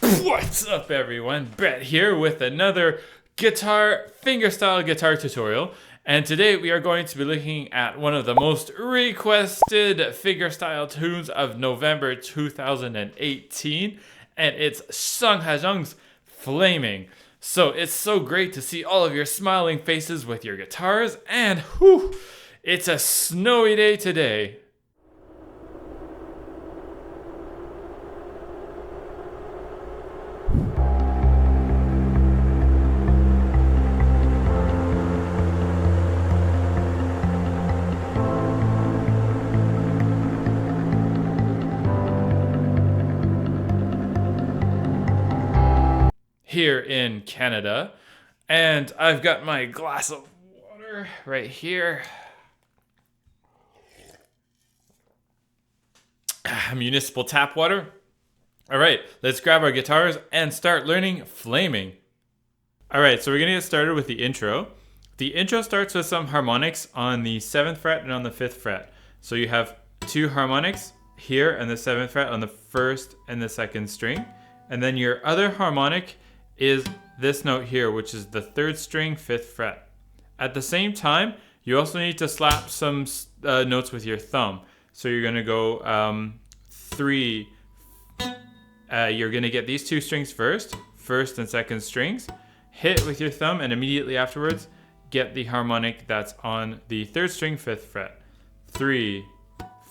What's up, everyone? Brett here with another fingerstyle guitar tutorial. And today we are going to be looking at one of the most requested fingerstyle tunes of November 2018. And it's Sungha Jung's Flaming. So it's so great to see all of your smiling faces with your guitars. And whew, it's a snowy day today. Here in Canada, and I've got my glass of water right here. Municipal tap water. All right, let's grab our guitars and start learning Flaming. All right, so we're gonna get started with the intro. The intro starts with some harmonics on the 7th fret and on the 5th fret. So you have two harmonics here and the 7th fret on the 1st and the 2nd string, and then your other harmonic is this note here, which is the 3rd string, 5th fret. At the same time, you also need to slap some notes with your thumb. So you're gonna go 3. You're gonna get these two strings first and 2nd strings, hit with your thumb, and immediately afterwards, get the harmonic that's on the 3rd string, 5th fret. 3,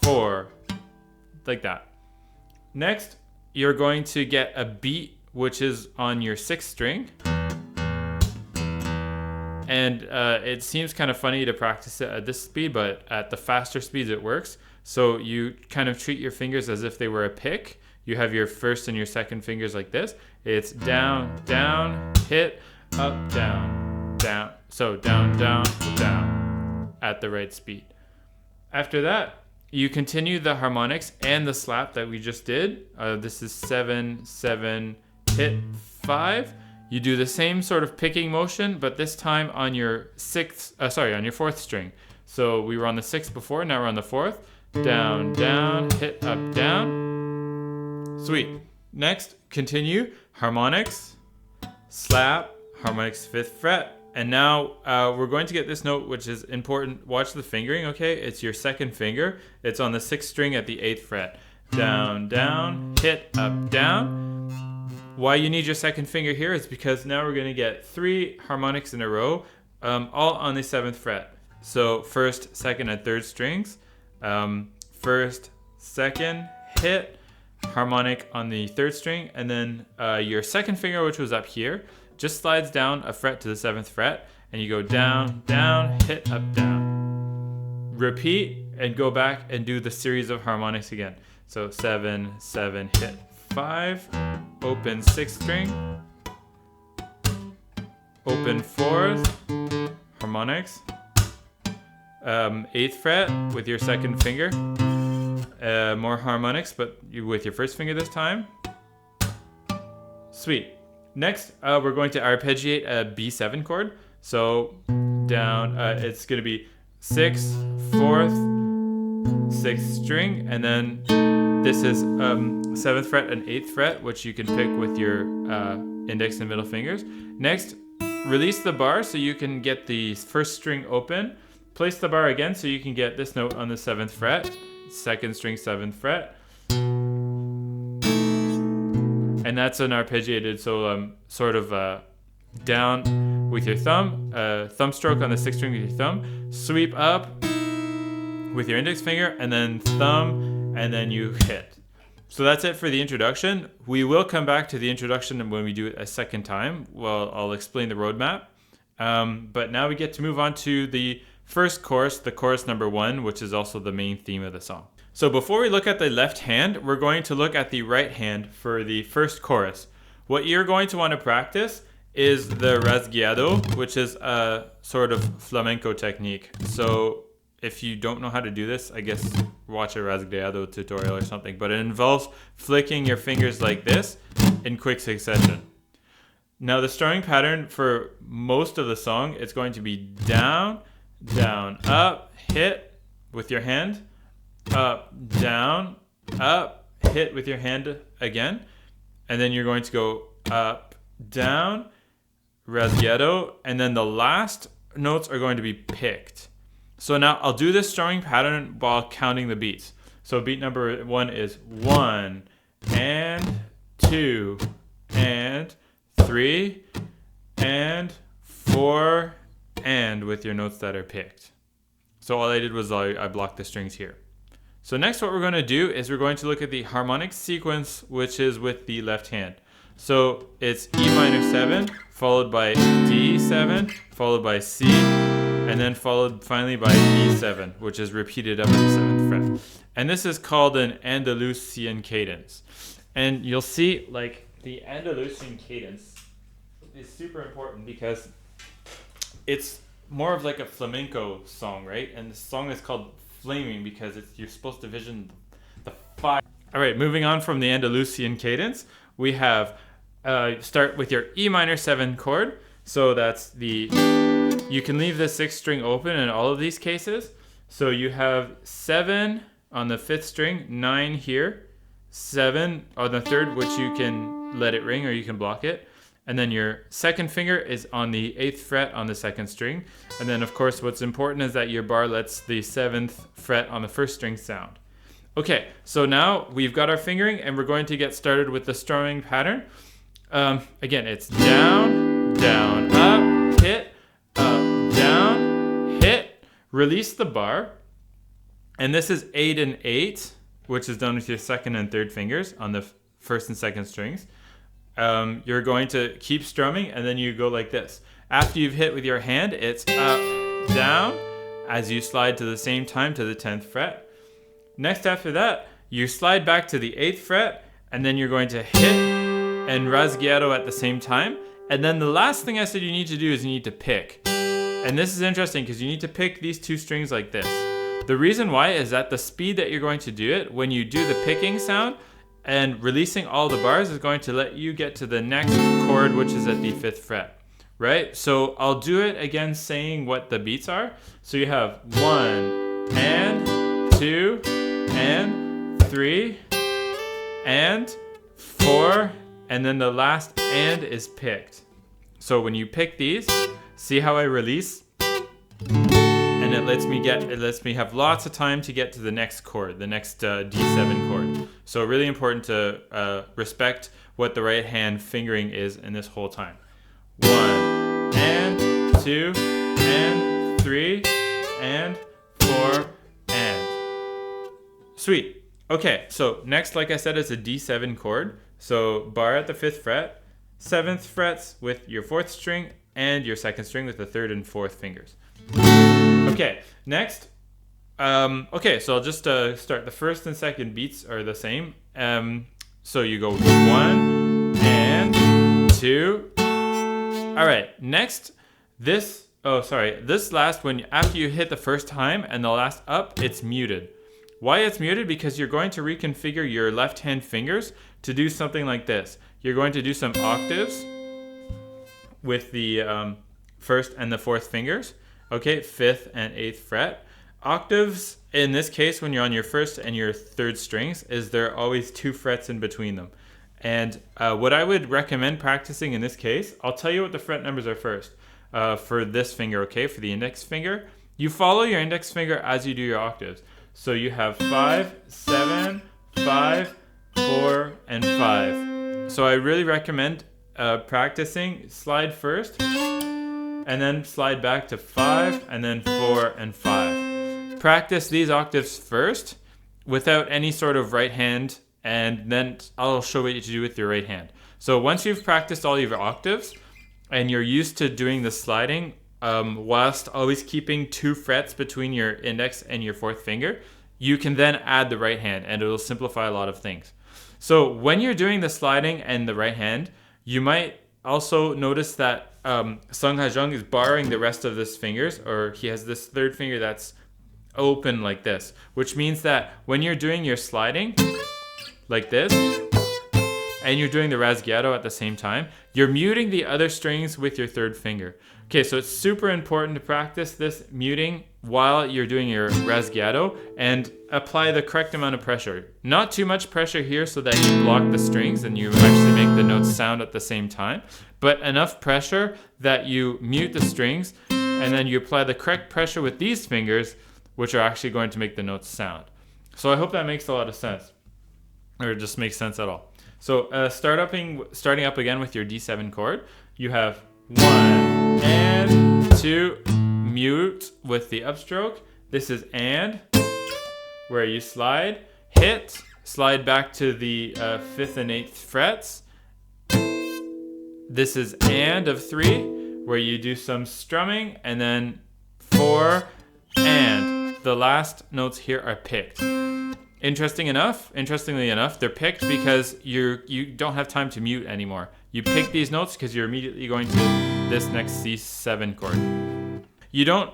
4, like that. Next, you're going to get a beat which is on your 6th string. And it seems kind of funny to practice it at this speed, but at the faster speeds it works. So you kind of treat your fingers as if they were a pick. You have your 1st and your 2nd fingers like this. It's down, down, hit, up, down, down. So down, down, down at the right speed. After that, you continue the harmonics and the slap that we just did. This is 7, 7, hit 5. You do the same sort of picking motion, but this time on your 4th string. So we were on the 6th before, now we're on the 4th. Down, down, hit, up, down. Sweet. Next, continue harmonics, slap, harmonics 5th fret. And now we're going to get this note, which is important. Watch the fingering, okay? It's your 2nd finger. It's on the 6th string at the 8th fret. Down, down, hit, up, down. Why you need your 2nd finger here is because now we're going to get 3 harmonics in a row, all on the 7th fret. So 1st, 2nd, and 3rd strings. 1st, 2nd, hit, harmonic on the 3rd string, and then your 2nd finger, which was up here, just slides down a fret to the 7th fret, and you go down, down, hit, up, down. Repeat, and go back and do the series of harmonics again. So 7, 7, hit 5, open 6th string, open 4th, harmonics, 8th fret with your 2nd finger, more harmonics, but with your 1st finger this time. Sweet. Next, we're going to arpeggiate a B7 chord. So down, it's going to be 6th, 4th, 6th string, and then this is 7th fret and 8th fret, which you can pick with your index and middle fingers. Next, release the bar so you can get the 1st string open. Place the bar again so you can get this note on the 7th fret, 2nd string, 7th fret. And that's an arpeggiated, so sort of down with your thumb, thumb stroke on the 6th string with your thumb, sweep up with your index finger, and then thumb, and then you hit. So that's it for the introduction. We will come back to the introduction when we do it a 2nd time. Well, I'll explain the roadmap. But now we get to move on to the first chorus, the chorus number 1, which is also the main theme of the song. So before we look at the left hand, we're going to look at the right hand for the first chorus. What you're going to want to practice is the rasgueado, which is a sort of flamenco technique. So if you don't know how to do this, I guess watch a rasgueado tutorial or something, but it involves flicking your fingers like this in quick succession. Now the strumming pattern for most of the song, it's going to be down, down, up, hit with your hand, up, down, up, hit with your hand again. and then you're going to go up, down, rasgueado, and then the last notes are going to be picked. So now I'll do this strumming pattern while counting the beats. So beat number 1 is 1 and 2 and 3 and 4 and with your notes that are picked. So all I did was I blocked the strings here. So next what we're going to do is we're going to look at the harmonic sequence, which is with the left hand. So it's E minor 7, followed by D7, followed by C, and then followed finally by E7, which is repeated up at the 7th fret. And this is called an Andalusian cadence. And you'll see like the Andalusian cadence is super important because it's more of like a flamenco song, right? And the song is called Flaming because you're supposed to vision the fire. All right, moving on from the Andalusian cadence, we have start with your E minor 7 chord. So that's the, you can leave the 6th string open in all of these cases. So you have 7 on the 5th string, 9 here, 7 on the 3rd, which you can let it ring or you can block it. And then your 2nd finger is on the 8th fret on the 2nd string. And then of course what's important is that your bar lets the 7th fret on the 1st string sound. Okay, so now we've got our fingering and we're going to get started with the strumming pattern. Again, it's down, down, up, hit, up, down, hit, release the bar. And this is 8 and 8, which is done with your 2nd and 3rd fingers on the 1st and 2nd strings. You're going to keep strumming and then you go like this. After you've hit with your hand, it's up, down, as you slide to the same time to the 10th fret. Next after that, you slide back to the 8th fret and then you're going to hit and rasgueado at the same time. And then the last thing I said you need to do is you need to pick. And this is interesting because you need to pick these 2 strings like this. The reason why is that the speed that you're going to do it, when you do the picking sound and releasing all the bars, is going to let you get to the next chord, which is at the 5th fret, right? So I'll do it again saying what the beats are. So you have 1 and 2 and 3 and 4, and then the last and is picked. So when you pick these, see how I release? And it lets me have lots of time to get to the next chord, the next D7 chord. So really important to respect what the right hand fingering is in this whole time. 1 and 2 and 3 and 4 and. Sweet. Okay, so next, like I said, is a D7 chord. So bar at the 5th fret, 7th frets with your 4th string, and your 2nd string with the 3rd and 4th fingers. Okay, next. Okay, so I'll just start. The 1st and 2nd beats are the same. So you go 1 and 2. All right, next, this last one, after you hit the first time and the last up, it's muted. Why it's muted? Because you're going to reconfigure your left hand fingers to do something like this. You're going to do some octaves with the 1st and the 4th fingers. Okay, 5th and 8th fret. Octaves, in this case, when you're on your 1st and your 3rd strings, is there are always 2 frets in between them. And what I would recommend practicing in this case, I'll tell you what the fret numbers are first. For this finger, okay, for the index finger, you follow your index finger as you do your octaves. So you have 5, 7, 5, 4, and 5. So I really recommend practicing slide first, and then slide back to 5, and then 4 and 5. Practice these octaves first without any sort of right hand, and then I'll show what you do with your right hand. So once you've practiced all your octaves, and you're used to doing the sliding, whilst always keeping 2 frets between your index and your 4th finger, you can then add the right hand, and it'll simplify a lot of things. So when you're doing the sliding and the right hand, you might also notice that Sungha Jung is barring the rest of his fingers, or he has this 3rd finger that's open like this, which means that when you're doing your sliding like this, and you're doing the rasgueado at the same time, you're muting the other strings with your 3rd finger. Okay, so it's super important to practice this muting while you're doing your rasgueado and apply the correct amount of pressure. Not too much pressure here so that you block the strings and you actually make the notes sound at the same time, but enough pressure that you mute the strings, and then you apply the correct pressure with these fingers, which are actually going to make the notes sound. So I hope that makes a lot of sense, or just makes sense at all. So starting up again with your D7 chord, you have 1 and 2, mute with the upstroke. This is and, where you slide, hit, slide back to the 5th and 8th frets. This is and of 3, where you do some strumming, and then 4 and. The last notes here are picked. Interestingly enough, they're picked because you don't have time to mute anymore. You pick these notes because you're immediately going to this next C7 chord. You don't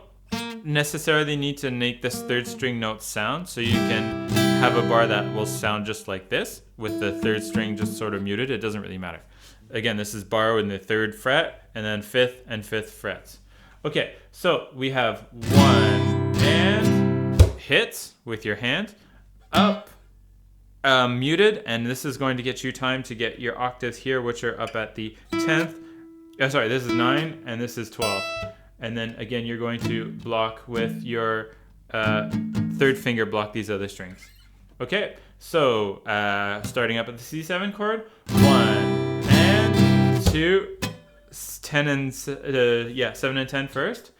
necessarily need to make this 3rd string note sound, so you can have a bar that will sound just like this with the 3rd string just sort of muted. It doesn't really matter. Again, this is bar in the 3rd fret and then 5th and 5th frets. Okay, so we have 1 and hits with your hand, up, muted, and this is going to get you time to get your octaves here, which are up at the 10th. Sorry, this is 9 and this is 12. And then again, you're going to block with your 3rd finger, block these other strings. Okay, so starting up at the C7 chord, 1 and 2, 7 and 10 first,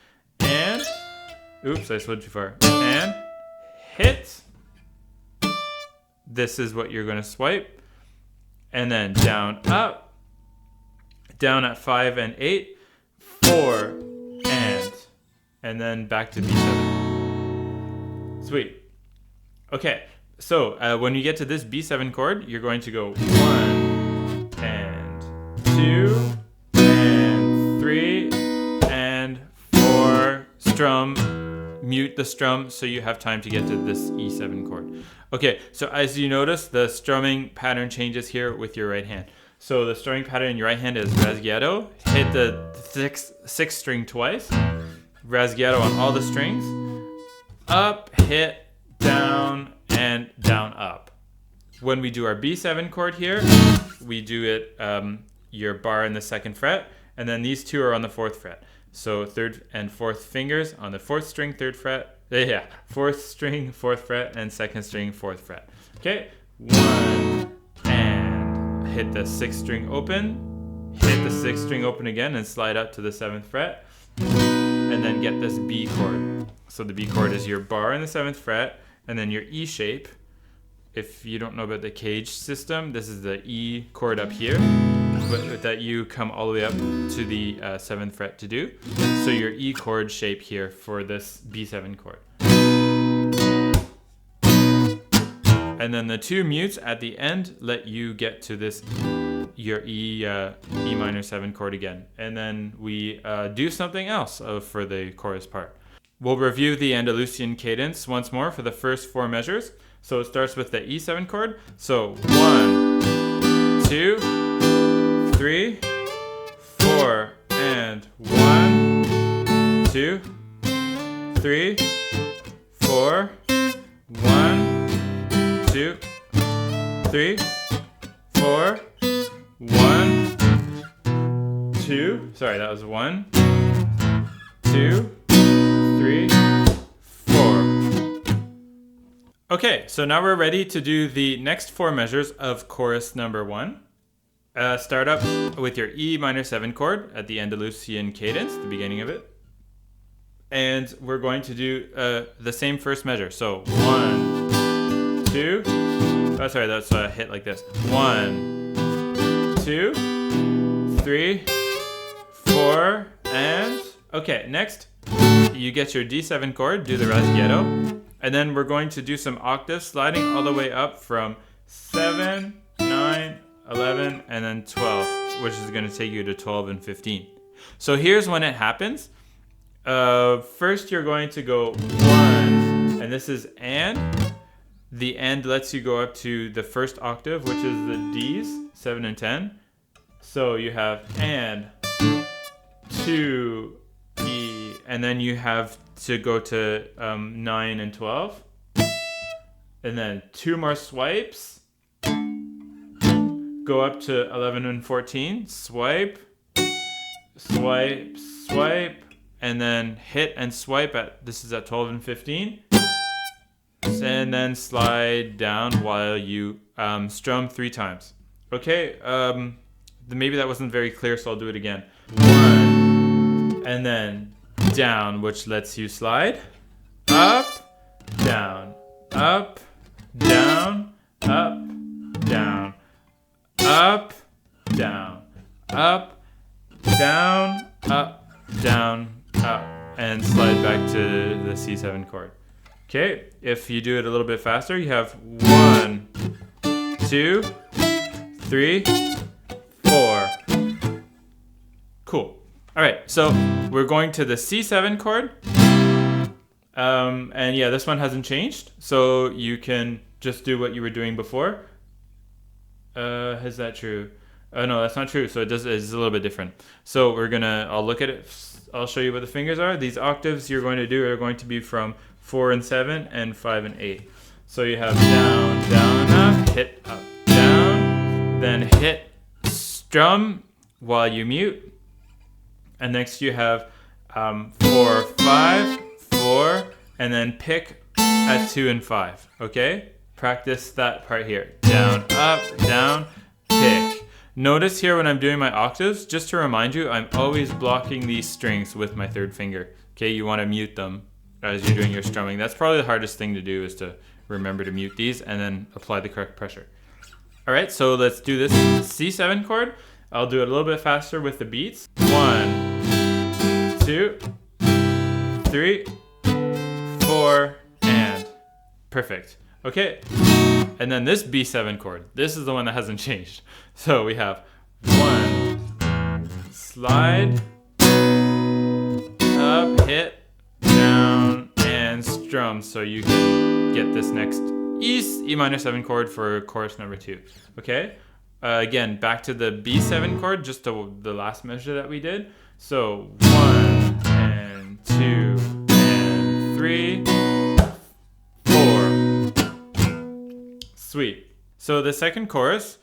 and oops, I slid too far, and hit. This is what you're going to swipe, and then down, up, down at 5 and 8, 4 and then back to B7. Sweet. Okay, so when you get to this B7 chord, you're going to go 1 and 2 and 3 and 4, strum, mute the strum so you have time to get to this E7 chord. Okay, so as you notice, the strumming pattern changes here with your right hand. So the strumming pattern in your right hand is rasgueado, hit the 6th string twice, rasgueado on all the strings, up, hit, down, and down, up. When we do our B7 chord here, we do it your bar in the 2nd fret, and then these two are on the 4th fret. So 3rd and 4th fingers on the 4th string, 3rd fret, 4th string, 4th fret, and 2nd string, 4th fret. Okay, 1 and hit the 6th string open, hit the 6th string open again and slide up to the 7th fret, and then get this B chord. So the B chord is your bar in the 7th fret, and then your E shape. If you don't know about the cage system, this is the E chord up here, but that you come all the way up to the 7th fret to do. So your E chord shape here for this B7 chord. And then the 2 mutes at the end let you get to this your E minor 7 chord again. And then we do something else for the chorus part. We'll review the Andalusian cadence once more for the first 4 measures. So it starts with the E7 chord. So 1, 2, 3, 4, and 1, 2, 3, 4, 1, 2, 3, 4, 1, 2. Sorry, that was 1, 2, 3, 4. Okay, so now we're ready to do the next 4 measures of chorus number 1. Start up with your E minor 7 chord at the Andalusian cadence, the beginning of it. And we're going to do the same first measure. So 1, 2, oh sorry, that's a hit like this. 1, 2, 3, 4, and okay, next you get your D7 chord, do the rasgueado, and then we're going to do some octaves sliding all the way up from 7, 9, 11, and then 12, which is going to take you to 12 and 15. So here's when it happens. First you're going to go 1, and this is and. The and lets you go up to the first octave, which is the D's, 7 and 10. So you have and, 2, E, and then you have to go to 9 and 12. And then 2 more swipes. Go up to 11 and 14. Swipe, swipe, swipe. And then hit and swipe this is at 12 and 15. And then slide down while you strum 3 times. Okay, maybe that wasn't very clear, so I'll do it again. 1, and then down, which lets you slide. Up, down, up, down, up, down, up, down, up, down, up, down, up, and slide back to the C7 chord. Okay, if you do it a little bit faster, you have 1, 2, 3, 4. Cool. All right, so we're going to the C7 chord. And yeah, this one hasn't changed, so you can just do what you were doing before. Is that true? No, that's not true. So it's a little bit different. So I'll look at it. I'll show you what the fingers are. These octaves you're going to do are going to be from 4 and 7 and 5 and 8. So you have down, down, up, hit, up, down, then hit, strum while you mute. And next you have 4, 5, 4, and then pick at 2 and 5. Okay? Practice that part here. Down, up, down, pick. Notice here when I'm doing my octaves, just to remind you, I'm always blocking these strings with my 3rd finger. Okay, you want to mute them as you're doing your strumming. That's probably the hardest thing to do, is to remember to mute these and then apply the correct pressure. All right, so let's do this C7 chord. I'll do it a little bit faster with the beats. 1, 2, 3, 4, and perfect. Okay, and then this B7 chord, this is the one that hasn't changed. So we have 1, slide, up, hit, down, and strum. So you can get this next E minor 7 chord for chorus number 2. Okay, again, back to the B7 chord, just the last measure that we did. So 1 and 2 and 3, 4. Sweet. So the second chorus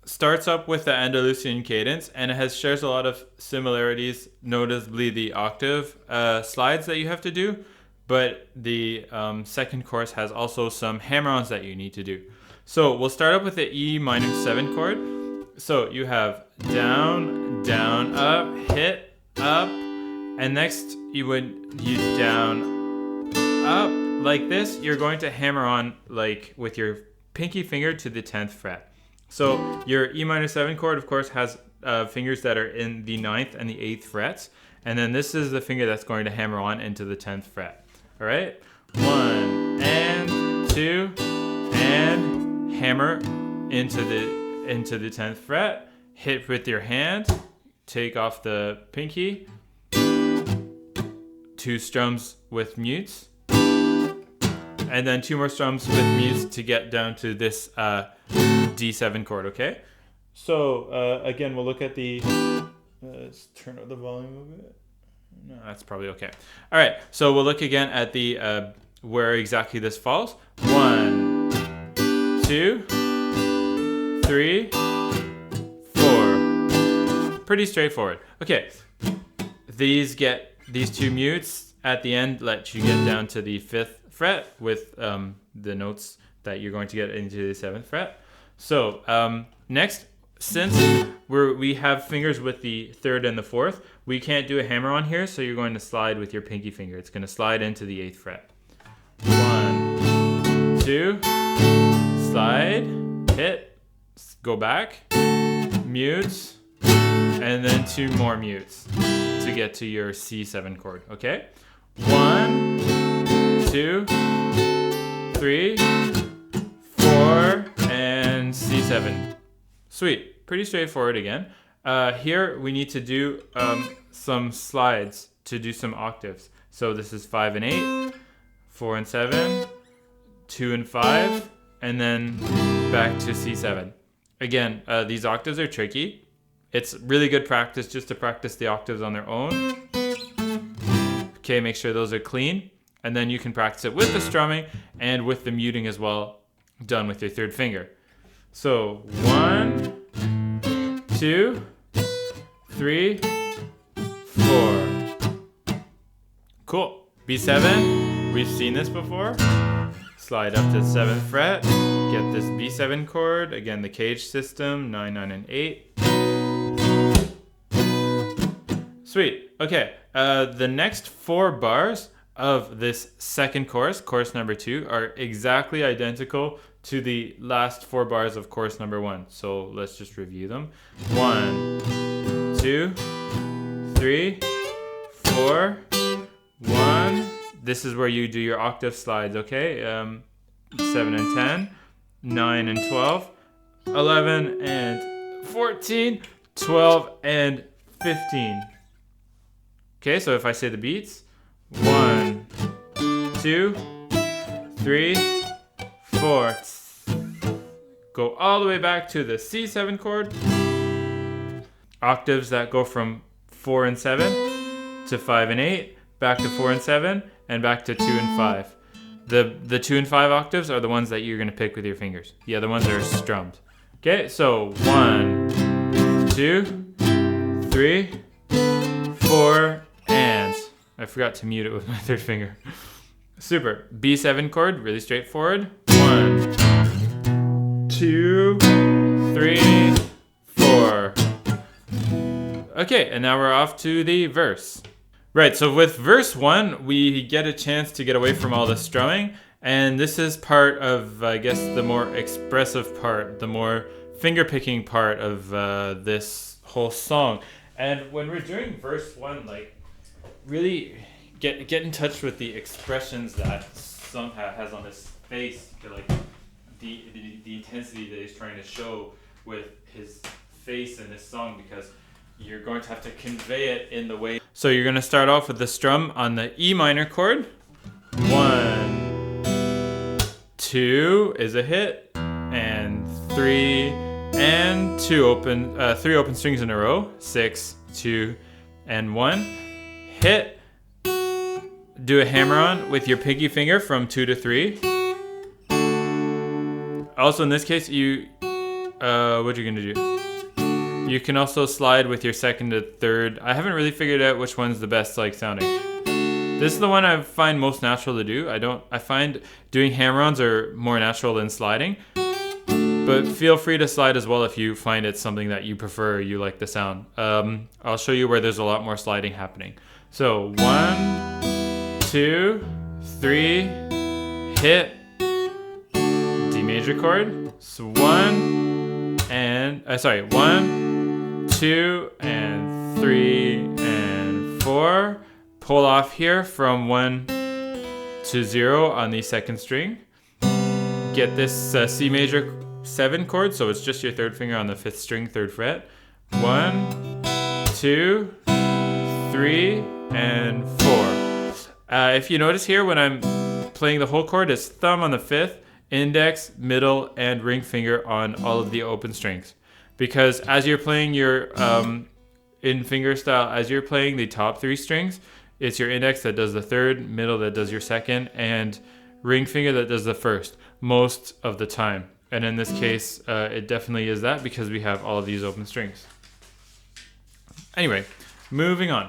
starts up with the Andalusian cadence, and it shares a lot of similarities, notably the octave slides that you have to do. But the second chorus has also some hammer-ons that you need to do. So we'll start up with the E minor 7 chord. So you have down, down, up, hit, up, and next you down, up, like this. You're going to hammer on like with your pinky finger to the 10th fret. So your E minor 7 chord, of course, has fingers that are in the 9th and the 8th frets, and then this is the finger that's going to hammer on into the 10th fret. All right, 1 and 2 and hammer into the 10th fret. Hit with your hand. Take off the pinky. 2 strums with mutes, and then 2 more strums with mutes to get down to this D7 chord. Okay, so again, we'll look at the. Let's turn up the volume a bit. No, that's probably okay. All right, so we'll look again at the where exactly this falls. 1, 2, 3, 4. Pretty straightforward. Okay, these 2 mutes at the end let you get down to the 5th fret with the notes that you're going to get into the 7th fret. So next, since we have fingers with the 3rd and the 4th, we can't do a hammer on here, so you're going to slide with your pinky finger. It's going to slide into the 8th fret. 1, 2, slide, hit, go back, mute, and then 2 more mutes to get to your C7 chord. Okay? 1, 2, 3, 4, and C7. Sweet. Pretty straightforward again. Here we need to do some slides to do some octaves. So this is 5 and 8, 4 and 7, 2 and 5, and then back to C7. Again, these octaves are tricky. It's really good practice just to practice the octaves on their own. Okay, make sure those are clean. And then you can practice it with the strumming and with the muting as well, done with your third finger. So 1, 2, 3, 4. Cool. B7, we've seen this before. Slide up to the 7th fret, get this B7 chord, again the cage system, 9, 9, and 8. Sweet. Okay, the next 4 bars of this second chorus, chorus number 2, are exactly identical to the last 4 bars of chorus number 1. So let's just review them. 1, 2, 3, 4, 1. This is where you do your octave slides, okay? 7 and 10, 9 and 12, 11 and 14, 12 and 15. Okay, so if I say the beats, 1, 2, 3, 4. Go all the way back to the C7 chord. Octaves that go from 4 and 7 to 5 and 8, back to 4 and 7, and back to 2 and 5. The 2 and 5 octaves are the ones that you're going to pick with your fingers. The other ones are strummed. Okay, so 1, 2, 3, 4, and I forgot to mute it with my third finger. Super. B7 chord, really straightforward. 1, 2, 3, 4. Okay, and now we're off to the verse. Right, so with verse 1, we get a chance to get away from all the strumming, and this is part of, I guess, the more expressive part, the more finger-picking part of this whole song. And when we're doing verse 1, like, really get in touch with the expressions that Sungha has on his face, like the intensity that he's trying to show with his face in this song, because you're going to have to convey it in the way. So you're going to start off with the strum on the E minor chord. 1, 2 is a hit, and 3 and 2 open, 3 open strings in a row. 6, 2, and 1. Hit. Do a hammer on with your pinky finger from 2 to 3. Also in this case, what you're gonna do? You can also slide with your second to third. I haven't really figured out which one's the best like sounding. This is the one I find most natural to do. I find doing hammer-ons are more natural than sliding. But feel free to slide as well if you find it's something that you prefer, you like the sound. I'll show you where there's a lot more sliding happening. So 1, 2, 3, hit, D major chord. So 1, 2, and 3, and 4. Pull off here from 1 to 0 on the second string. Get this C major 7 chord, so it's just your third finger on the 5th string, 3rd fret. 1, 2, 3, and 4. If you notice here, when I'm playing the whole chord, it's thumb on the 5th, index, middle, and ring finger on all of the open strings. Because as you're playing your, in fingerstyle, as you're playing the top 3 strings, it's your index that does the 3rd, middle that does your 2nd, and ring finger that does the 1st most of the time. And in this case, it definitely is that because we have all of these open strings. Anyway, moving on.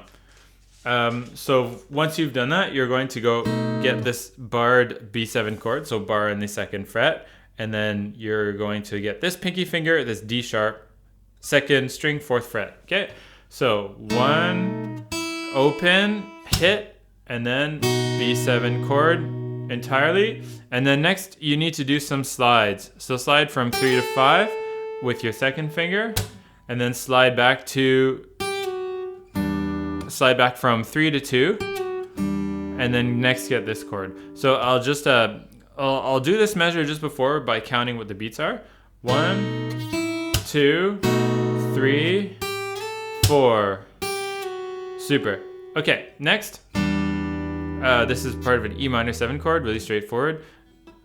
So once you've done that, you're going to go get this barred B7 chord, so bar in the 2nd fret, and then you're going to get this pinky finger, this D sharp, 2nd string, 4th fret. Okay, so 1, open, hit, and then B7 chord entirely. And then next you need to do some slides. So slide from 3 to 5 with your 2nd finger, and then slide back from 3 to 2, and then next get this chord. So I'll just I'll do this measure just before by counting what the beats are. 1, 2, 3, 4. Super. Okay, next. This is part of an E minor 7 chord, really straightforward.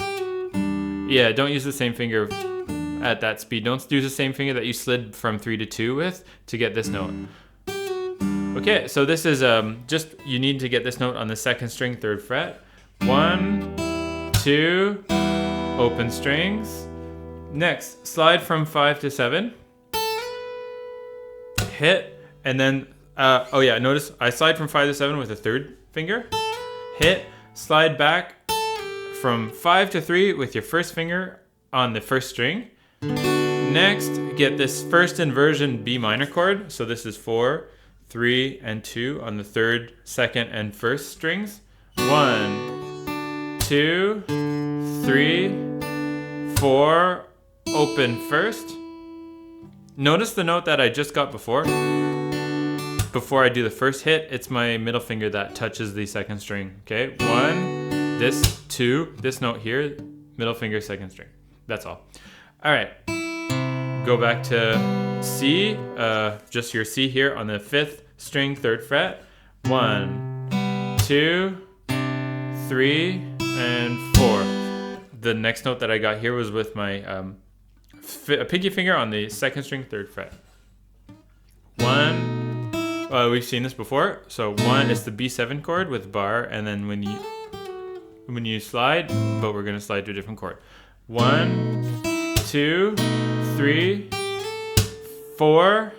Yeah, don't use the same finger at that speed. Don't use the same finger that you slid from 3 to 2 with to get this note. Okay, so this is just, you need to get this note on the second string, 3rd fret. 1, 2, open strings. Next, slide from 5 to 7. Hit, and then, oh yeah, notice I slide from 5 to 7 with the 3rd finger. Hit, slide back from 5 to 3 with your 1st finger on the 1st string. Next, get this first inversion B minor chord. So this is 4, 3, and 2 on the 3rd, 2nd, and 1st strings. 1, 2, 3, 4, open 1st. Notice the note that I just got before. Before I do the 1st hit, it's my middle finger that touches the 2nd string. Okay, 1, this, 2, this note here, middle finger, 2nd string. That's all. All right, go back to C, just your C here on the 5th string, 3rd fret. 1, 2, 3, and 4. The next note that I got here was with my pinky finger on the 2nd string, 3rd fret. 1, we've seen this before. So 1 is the B7 chord with bar, and then when you slide, but we're gonna slide to a different chord. 1, 2, 3, 4,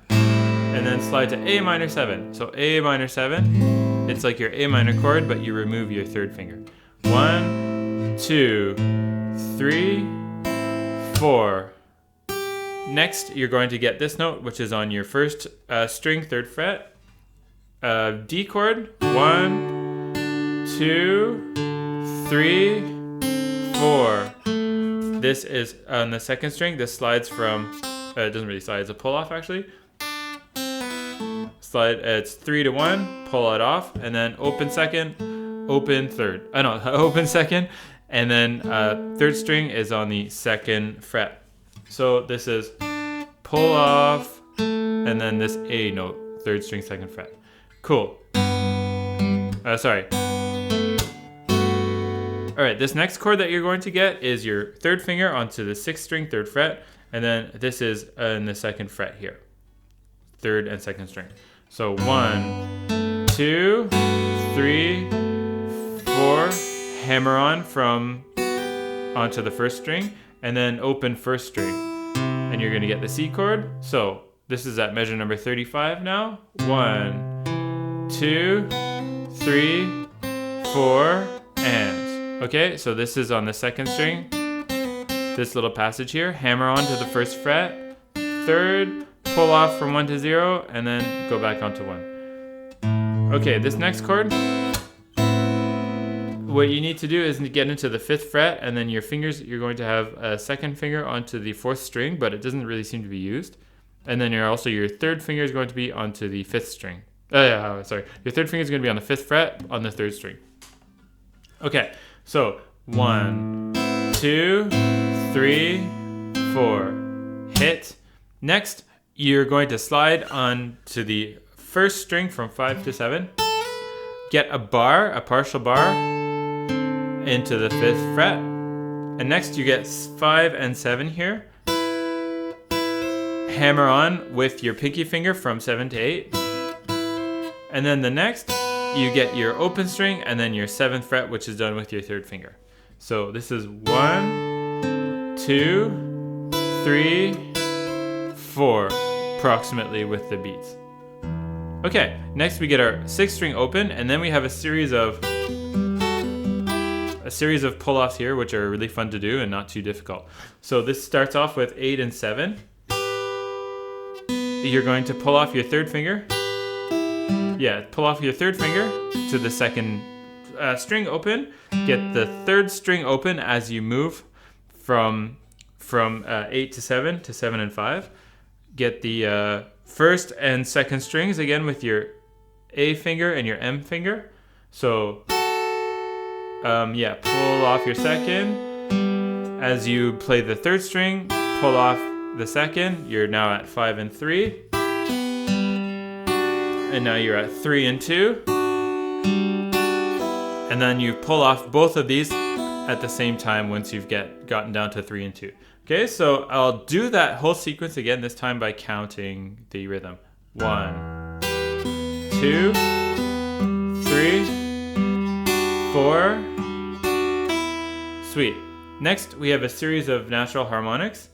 and then slide to A minor 7. So A minor 7, it's like your A minor chord, but you remove your 3rd finger. 1, 2, 3, 4. Next, you're going to get this note, which is on your 1st string, 3rd fret. D chord. 1, 2, 3, 4. This is on the 2nd string. This slides from, it doesn't really slide, it's a pull off actually. Slide, it's 3 to 1, pull it off, and then open 2nd, open 3rd. Open 2nd, and then 3rd string is on the 2nd fret. So this is pull off, and then this A note, 3rd string, 2nd fret. Cool. Sorry. All right, this next chord that you're going to get is your 3rd finger onto the 6th string, 3rd fret, and then this is in the 2nd fret here, 3rd and 2nd string. So 1, 2, 3, 4, hammer on from onto the 1st string, and then open 1st string, and you're going to get the C chord. So this is at measure number 35 now. 1, 2, 3, 4, and. Okay, so this is on the 2nd string. This little passage here, hammer on to the 1st fret, 3rd, pull off from 1 to 0, and then go back onto 1. Okay, this next chord, what you need to do is get into the 5th fret, and then your fingers, you're going to have a 2nd finger onto the 4th string, but it doesn't really seem to be used. And then your 3rd finger is going to be onto the 5th string. Your 3rd finger is going to be on the 5th fret on the 3rd string. Okay, so 1, 2, 3, 4, hit. Next, you're going to slide on to the 1st string from 5 to 7. Get a bar, a partial bar, into the 5th fret. And next you get 5 and 7 here. Hammer on with your pinky finger from 7 to 8. And then the next, you get your open string and then your 7th fret, which is done with your 3rd finger. So this is 1, 2, 3, 4, approximately with the beats. Okay, next we get our 6th string open, and then we have a series of pull-offs here, which are really fun to do and not too difficult. So this starts off with 8 and 7. You're going to pull off your 3rd finger. Yeah, pull off your 3rd finger to the 2nd string open. Get the 3rd string open as you move from 8 to 7 to 7 and 5. Get the 1st and 2nd strings again with your A finger and your M finger. So pull off your 2nd. As you play the 3rd string, pull off the 2nd. You're now at 5 and 3. And now you're at 3 and 2. And then you pull off both of these at the same time once you've gotten down to 3 and 2. Okay, so I'll do that whole sequence again, this time by counting the rhythm. 1, 2, 3, 4. Sweet. Next, we have a series of natural harmonics,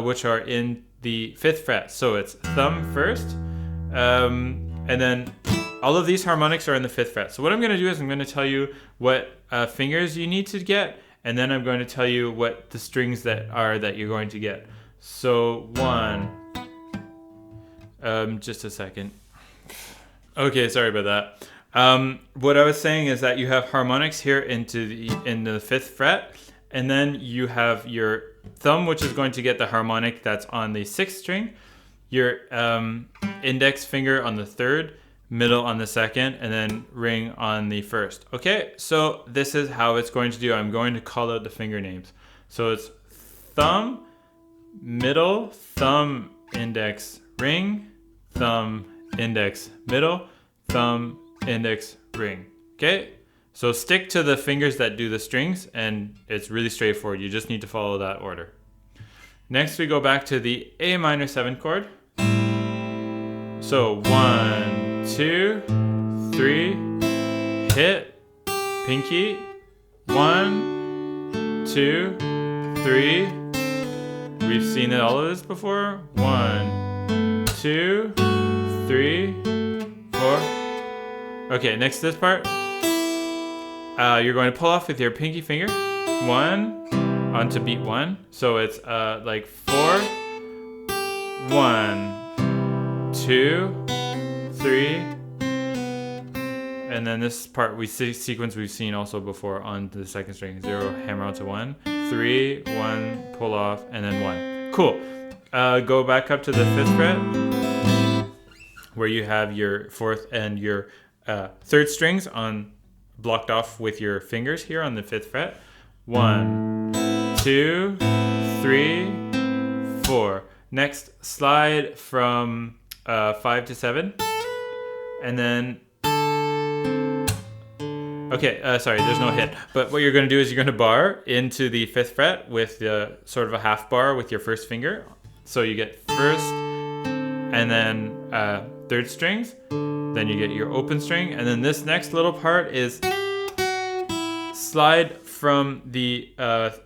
which are in the 5th fret. So it's thumb first, and then all of these harmonics are in the 5th fret. So what I'm going to do is I'm going to tell you what fingers you need to get, and then I'm going to tell you what the strings that you're going to get. So 1, just a second. Okay, sorry about that. What I was saying is that you have harmonics here in the 5th fret, and then you have your thumb, which is going to get the harmonic that's on the 6th string, your index finger on the 3rd, middle on the 2nd, and then ring on the 1st. Okay, so this is how it's going to do. I'm going to call out the finger names. So it's thumb, middle, thumb, index, ring, thumb, index, middle, thumb, index, ring. Okay, so stick to the fingers that do the strings, and it's really straightforward. You just need to follow that order. Next, we go back to the A minor 7 chord. So 1, 2, 3, hit, pinky, 1, 2, 3. We've seen all of this before. 1, 2, 3, 4. Okay, next to this part, you're going to pull off with your pinky finger, 1, onto beat 1. So it's like 4, 1, 2, 3, and then this part sequence we've seen also before on the 2nd string. 0, hammer onto 1, 3, 1, pull off, and then 1. Cool. Go back up to the 5th fret, where you have your 4th and your 3rd strings blocked off with your fingers here on the 5th fret. 1, 2, 3, 4. Next, slide from 5 to 7, and then sorry, there's no hit, but what you're going to do is you're going to bar into the 5th fret with sort of a half bar with your 1st finger. So you get 1st and then 3rd strings, then you get your open string, and then this next little part is slide from the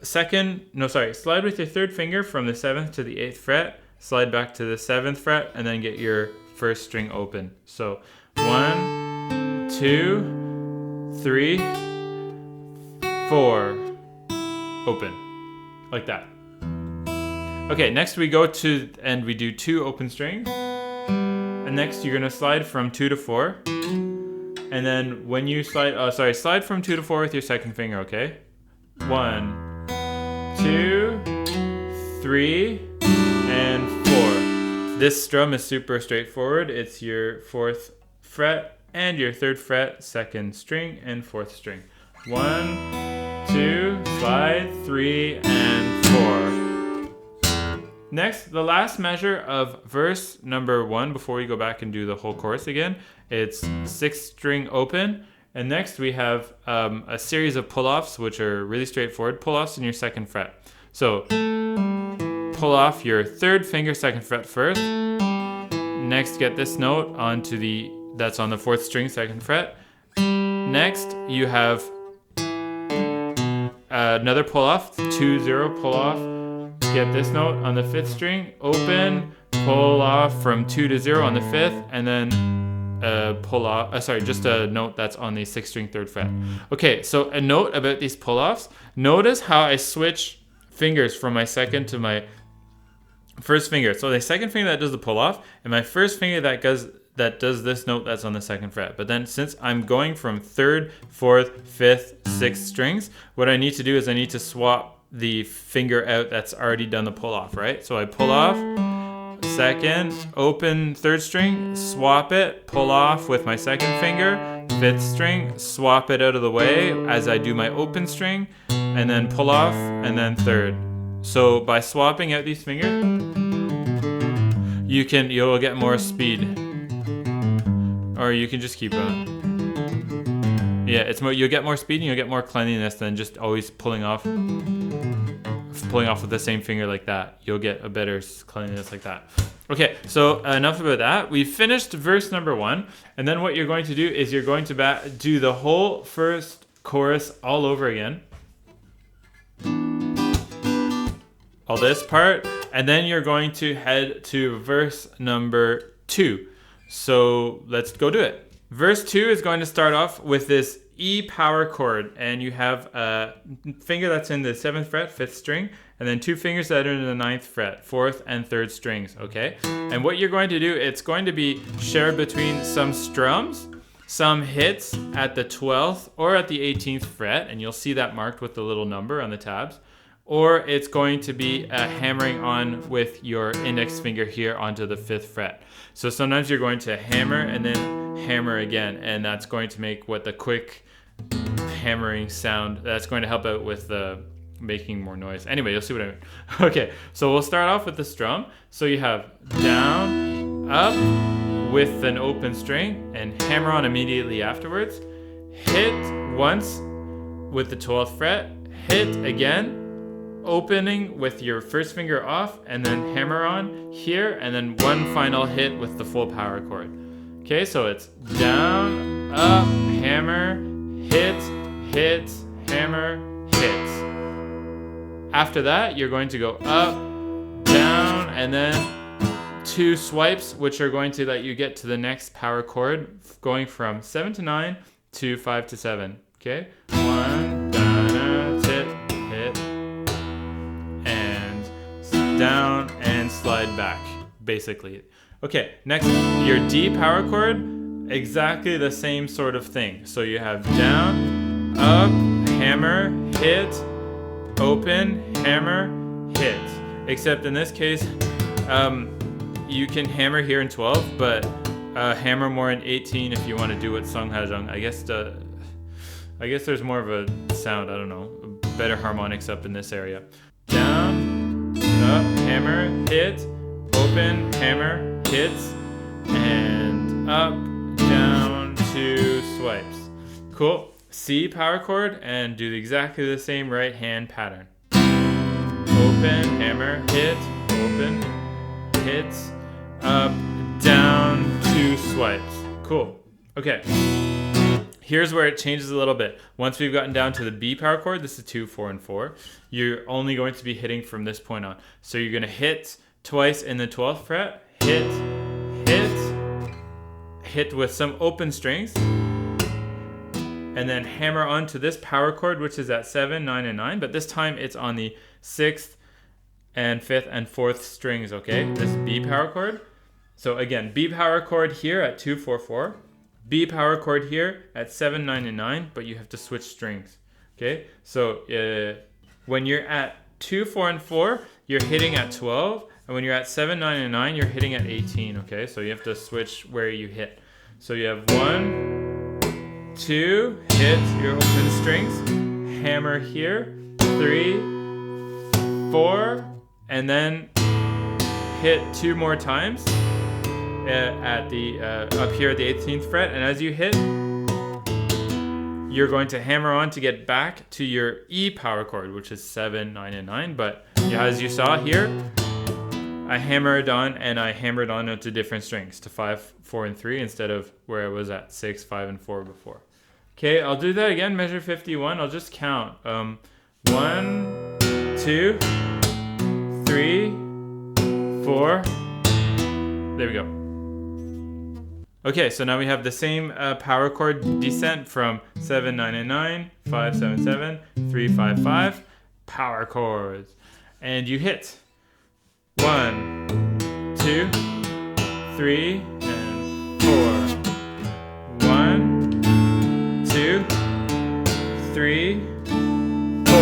slide with your 3rd finger from the 7th to the 8th fret, slide back to the 7th fret, and then get your 1st string open. So 1, 2, 3, 4, open, like that. Okay, next we go to, and we do 2 open strings, and next you're gonna slide from 2 to 4, and then when you slide from 2 to 4 with your 2nd finger, okay? 1, 2, 3, and 4. This strum is super straightforward. It's your 4th fret and your 3rd fret, 2nd string, and 4th string. 1, 2, slide, 3, and 4. Next, the last measure of verse number 1 before we go back and do the whole chorus again. It's 6th string open, and next we have a series of pull-offs, which are really straightforward. Pull-offs in your 2nd fret. So pull off your 3rd finger, 2nd fret first. Next, get this note onto that's on the 4th string, 2nd fret. Next, you have another pull off, 2, 0, pull off. Get this note on the 5th string, open, pull off from 2 to 0 on the 5th, and then pull off, just a note that's on the 6th string, 3rd fret. Okay, so a note about these pull offs. Notice how I switch fingers from my 2nd to my 1st finger. So the 2nd finger that does the pull off, and my 1st finger that does this note that's on the 2nd fret. But then since I'm going from 3rd, 4th, 5th, 6th strings, what I need to do is I need to swap the finger out that's already done the pull off, right? So I pull off, 2nd, open 3rd string, swap it, pull off with my 2nd finger, 5th string, swap it out of the way as I do my open string, and then pull off, and then 3rd. So by swapping out these fingers, you'll get more speed. Or you can just keep going. Yeah, you'll get more speed and you'll get more cleanliness than just always pulling pulling off with the same finger like that, you'll get a better cleanliness like that. Okay, so enough about that. We finished verse number 1, and then what you're going to do is you're going to do the whole first chorus all over again. All this part, and then you're going to head to verse number 2. So let's go do it. Verse 2 is going to start off with this E power chord, and you have a finger that's in the 7th fret, 5th string, and then 2 fingers that are in the 9th fret, 4th and 3rd strings, okay? And what you're going to do, it's going to be shared between some strums, some hits at the 12th or at the 18th fret, and you'll see that marked with the little number on the tabs, or it's going to be hammering on with your index finger here onto the 5th fret. So sometimes you're going to hammer and then hammer again, and that's going to make what the quick hammering sound, that's going to help out with the making more noise. Anyway, you'll see what I mean. Okay, so we'll start off with the strum. So you have down, up with an open string, and hammer on immediately afterwards. Hit once with the 12th fret, hit again, opening with your first finger off, and then hammer on here, and then one final hit with the full power chord. Okay, so it's down, up, hammer, hit, hit, hammer, hit. After that, you're going to go up, down, and then 2 swipes, which are going to let you get to the next power chord, going from 7 to 9 to 5 to 7. Okay, 1, down, hit, hit, and down and slide back, basically. Okay, next, your D power chord, exactly the same sort of thing. So you have down, up, hammer, hit, open, hammer, hit. Except in this case, you can hammer here in 12, but hammer more in 18 if you want to do what Sungha Jung. I guess there's more of a sound, I don't know, better harmonics up in this area. Down, up, hammer, hit, open, hammer, hits, and up, down, 2 swipes. Cool. C power chord, and do exactly the same right hand pattern. Open, hammer, hit, open, hit, up, down, 2 swipes. Cool. Okay. Here's where it changes a little bit. Once we've gotten down to the B power chord, this is 2, 4, and 4, you're only going to be hitting from this point on. So you're going to hit twice in the 12th fret, hit, hit, hit with some open strings, and then hammer onto this power chord, which is at 7, 9, and 9, but this time it's on the 6th and 5th and 4th strings, okay? This B power chord. So again, B power chord here at 2, 4, 4, B power chord here at 7, 9, and 9, but you have to switch strings, okay? So when you're at 2, 4, and 4, you're hitting at 12, and when you're at 7, 9, and 9, you're hitting at 18, okay? So you have to switch where you hit. So you have 1, 2, hit your open strings, hammer here, 3, 4, and then hit 2 more times at the up here at the 18th fret, and as you hit, you're going to hammer on to get back to your E power chord, which is 7, 9, and 9. But yeah, as you saw here, I hammered on and I hammered on to different strings, to 5, 4, and 3 instead of where I was at 6, 5, and 4 before. Okay, I'll do that again, measure 51. I'll just count. 1, 2, 3, 4. There we go. Okay, so now we have the same power chord descent from 7, 9, and 9, 5, 7, 7, 3, 5, 5, power chords. And you hit 1, 2, 3, and 4. 1, 2, 3, 4.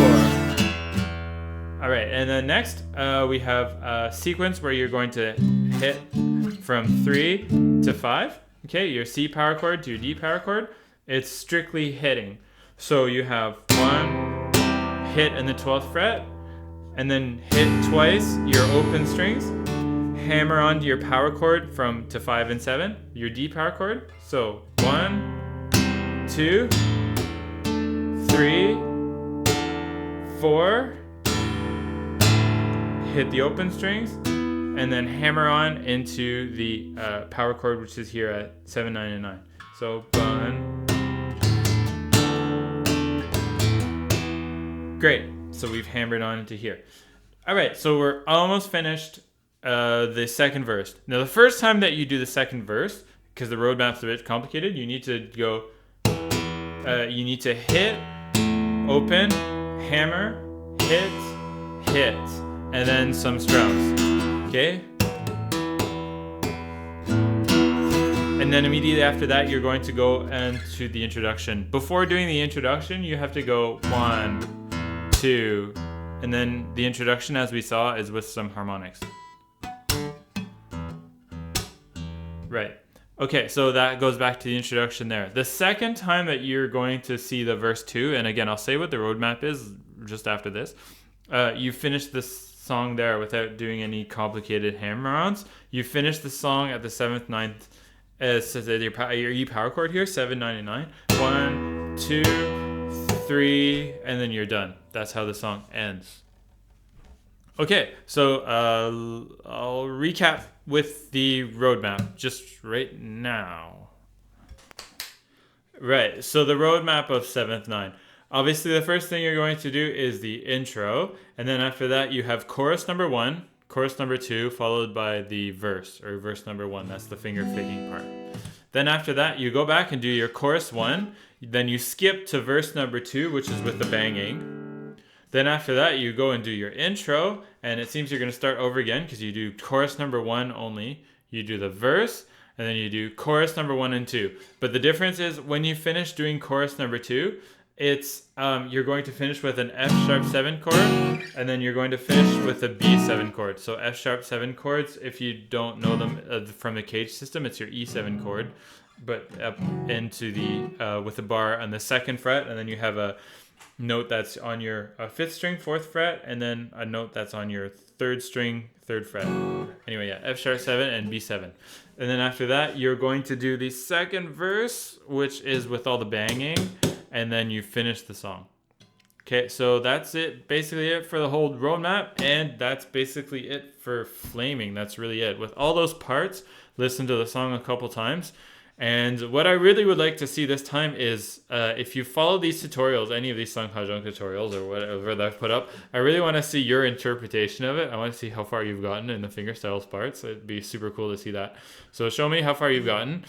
All right, and then next we have a sequence where you're going to hit from 3 to 5. Okay, your C power chord to your D power chord. It's strictly hitting. So you have 1 hit in the 12th fret, and then hit twice your open strings, hammer onto your power chord from to 5 and 7, your D power chord. So 1, 2, 3, 4, hit the open strings, and then hammer on into the power chord, which is here at 7, 9, and 9. So 1. Great. So we've hammered on into here. All right. So we're almost finished the second verse. Now, the first time that you do the second verse, because the road map's a bit complicated, you need to go. You need to hit, open, hammer, hit, and then some Strauss. Okay? And then immediately after that, you're going to go into the introduction. Before doing the introduction, you have to go 1, 2, and then the introduction, as we saw, is with some harmonics. Right. Okay, so that goes back to the introduction there. The second time that you're going to see the verse 2, and again, I'll say what the roadmap is just after this. You finish this song there without doing any complicated hammer-ons. You finish the song at the 7th, 9th, your E power chord here, 7, 9, and 9. 1, 2, 3, and then you're done. That's how the song ends. Okay, so I'll recap with the roadmap just right now. Right, so the roadmap of 7th, 9. Obviously, the first thing you're going to do is the intro, and then after that, you have chorus number 1, chorus number 2, followed by the verse, or verse number 1. That's the finger picking part. Then after that, you go back and do your chorus 1. Then you skip to verse number 2, which is with the banging. Then after that, you go and do your intro, and it seems you're going to start over again because you do chorus number 1 only. You do the verse, and then you do chorus number 1 and 2. But the difference is when you finish doing chorus number 2, it's you're going to finish with an F sharp 7 chord, and then you're going to finish with a B7 chord. So F sharp 7 chords, if you don't know them from the cage system, it's your E7 chord, but up into the with a bar on the 2nd fret, and then you have a note that's on your 5th string, 4th fret, and then a note that's on your 3rd string, 3rd fret. Anyway, yeah, F sharp 7 and B7. And then after that, you're going to do the second verse, which is with all the banging, and then you finish the song. Okay, so that's it, basically it for the whole roadmap, and that's basically it for flaming. That's really it. With all those parts, listen to the song a couple times. And what I really would like to see this time is if you follow these tutorials, any of these Sungha Jung tutorials or whatever that I've put up, I really want to see your interpretation of it. I want to see how far you've gotten in the fingerstyles parts. It'd be super cool to see that. So show me how far you've gotten.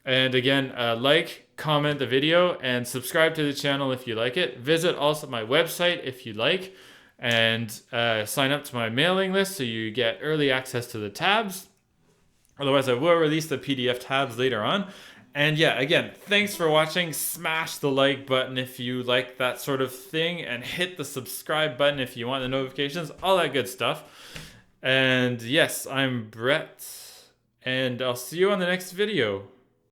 And again, like, comment the video, and subscribe to the channel if you like it. Visit also my website if you like, and sign up to my mailing list so you get early access to the tabs. Otherwise, I will release the PDF tabs later on. And yeah, again, thanks for watching. Smash the like button if you like that sort of thing, and hit the subscribe button if you want the notifications, all that good stuff. And yes, I'm Brett, and I'll see you on the next video.